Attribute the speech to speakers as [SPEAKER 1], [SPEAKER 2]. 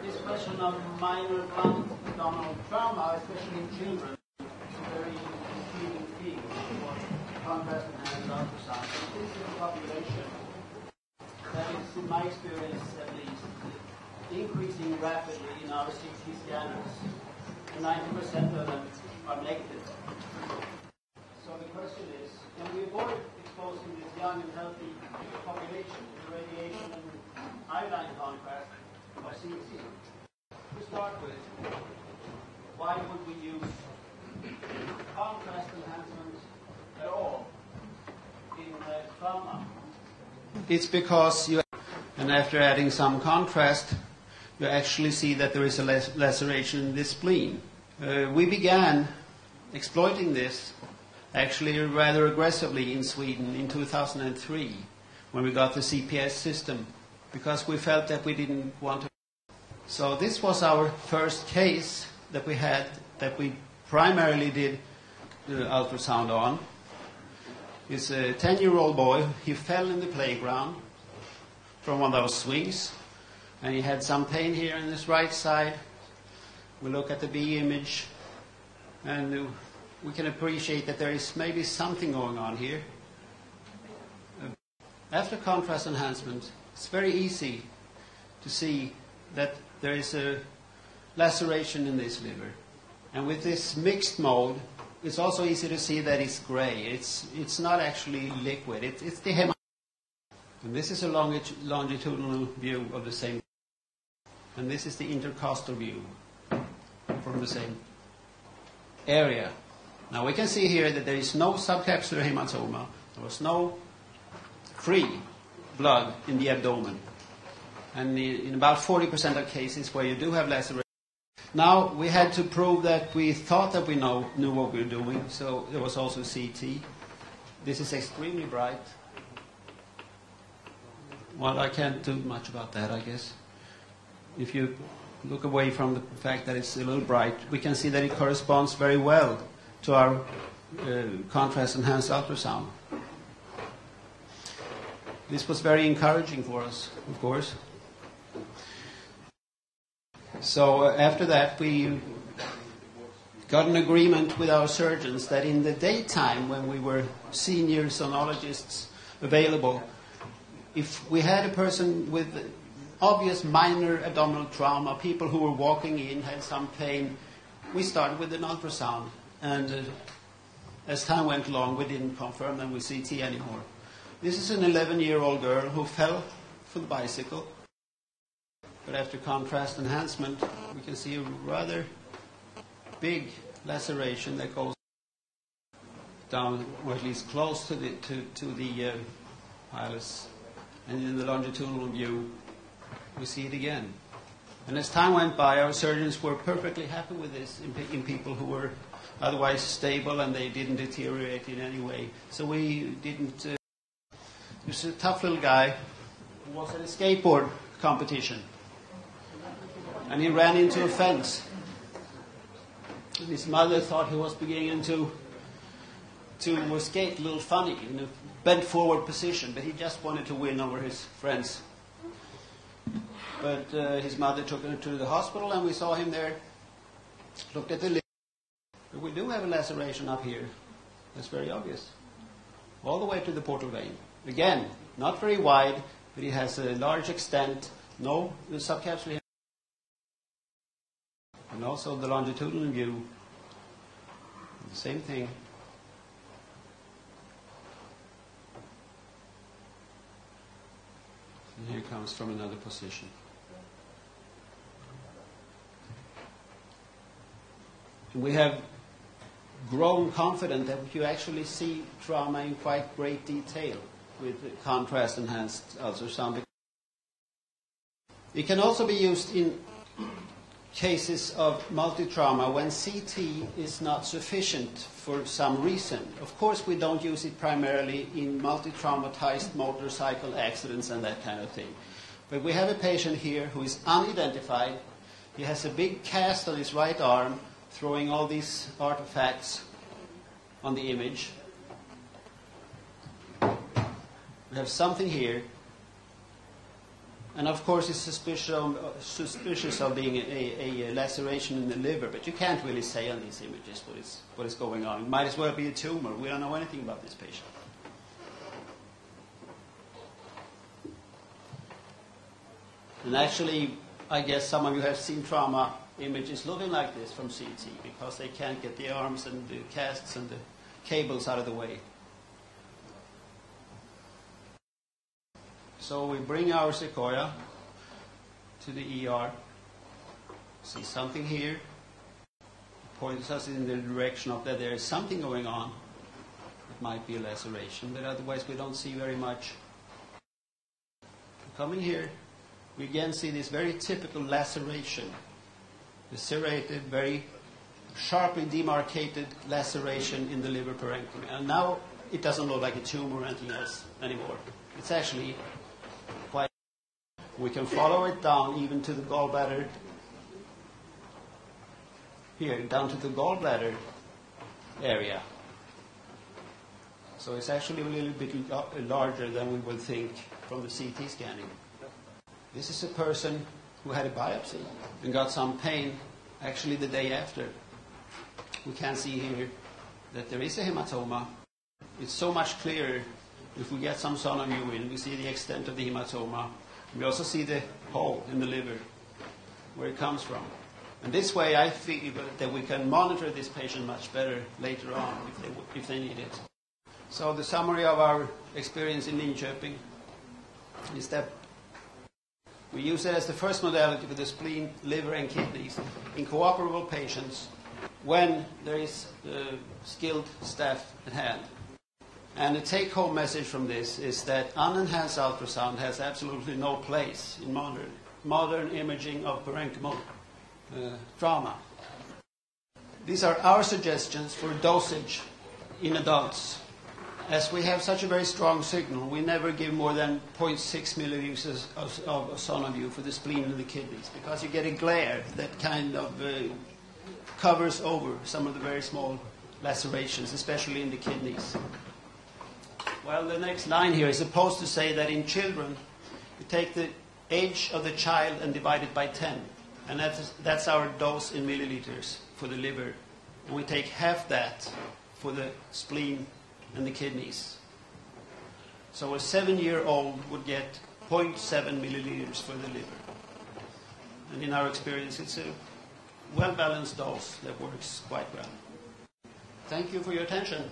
[SPEAKER 1] this question of minor blunt abdominal trauma, especially in children, is a very intriguing field for contrast enhanced ultrasound. This is a population that is, in my experience at least, increasing rapidly in our 60 scanners. 90% of them are negative. So the question is, can we avoid exposing this young and healthy population to radiation and iodine contrast of CEC? To start with, why would we use contrast enhancement at all in trauma? It's because and after adding some contrast, you actually see that there is a laceration in the spleen. We began exploiting this actually rather aggressively in Sweden in 2003 when we got the CPS system, because we felt that we didn't want to. So this was our first case that we had, that we primarily did the ultrasound on. It's a 10-year-old boy. He fell in the playground from one of those swings, and he had some pain here on his right side. We look at the B image, and we can appreciate that there is maybe something going on here. After contrast enhancement, it's very easy to see that there is a laceration in this liver. And with this mixed mode, it's also easy to see that it's gray. It's not actually liquid. It's the haematoma. And this is a longitudinal view of the same. And this is the intercostal view from the same area. Now we can see here that there is no subcapsular haematoma. There was no free blood in the abdomen. And in about 40% of cases where you do have laceration. Now we had to prove that we thought that we knew what we were doing, so there was also CT. This is extremely bright. Well, I can't do much about that, I guess. If you look away from the fact that it's a little bright, we can see that it corresponds very well to our contrast-enhanced ultrasound. This was very encouraging for us, of course. So after that, we got an agreement with our surgeons that in the daytime, when we were senior sonologists available, if we had a person with obvious minor abdominal trauma, people who were walking in, had some pain, we started with an ultrasound. And as time went along, we didn't confirm them with CT anymore. This is an 11-year-old girl who fell from the bicycle. But after contrast enhancement, we can see a rather big laceration that goes down, or at least close to the pilus. And in the longitudinal view, we see it again. And as time went by, our surgeons were perfectly happy with this in people who were otherwise stable and they didn't deteriorate in any way. So we didn't. There's a tough little guy who was at a skateboard competition. And he ran into a fence. And his mother thought he was beginning to skate a little funny in a bent forward position, but he just wanted to win over his friends. But his mother took him to the hospital, and we saw him there, looked at the liver. But we do have a laceration up here. That's very obvious. All the way to the portal vein. Again, not very wide, but it has a large extent, no subcapsular. And also the longitudinal view, the same thing. And here it comes from another position. And we have grown confident that you actually see trauma in quite great detail with contrast-enhanced ultrasound. It can also be used in cases of multitrauma when CT is not sufficient for some reason. Of course, we don't use it primarily in multi-traumatized motorcycle accidents and that kind of thing. But we have a patient here who is unidentified. He has a big cast on his right arm, throwing all these artifacts on the image. We have something here. And of course, it's suspicious of being a laceration in the liver, but you can't really say on these images what is going on. It might as well be a tumor. We don't know anything about this patient. And actually, I guess some of you have seen trauma images looking like this from CT because they can't get the arms and the casts and the cables out of the way. So we bring our Sequoia to the ER, see something here, points us in the direction of that there is something going on. It might be a laceration, but otherwise we don't see very much. Coming here, we again see this very typical laceration, the serrated, very sharply demarcated laceration in the liver parenchyma. And now it doesn't look like a tumor or anything else anymore. It's actually quite. We can follow it down even to the gallbladder. Here, down to the gallbladder area. So it's actually a little bit larger than we would think from the CT scanning. This is a person who had a biopsy and got some pain actually the day after. We can see here that there is a hematoma. It's so much clearer if we get some sonoview in. We see the extent of the hematoma. We also see the hole in the liver, where it comes from. And this way I feel that we can monitor this patient much better later on if they need it. So the summary of our experience in Linköping is that we use it as the first modality for the spleen, liver and kidneys in cooperable patients when there is skilled staff at hand. And the take-home message from this is that unenhanced ultrasound has absolutely no place in modern imaging of parenchymal trauma. These are our suggestions for dosage in adults. As we have such a very strong signal, we never give more than 0.6 milliliters of sonoview for the spleen and the kidneys, because you get a glare that kind of covers over some of the very small lacerations, especially in the kidneys. Well, the next line here is supposed to say that in children, you take the age of the child and divide it by 10. And that's our dose in milliliters for the liver. And we take half that for the spleen and the kidneys. So a 7-year-old would get 0.7 milliliters for the liver. And in our experience, it's a well-balanced dose that works quite well. Thank you for your attention.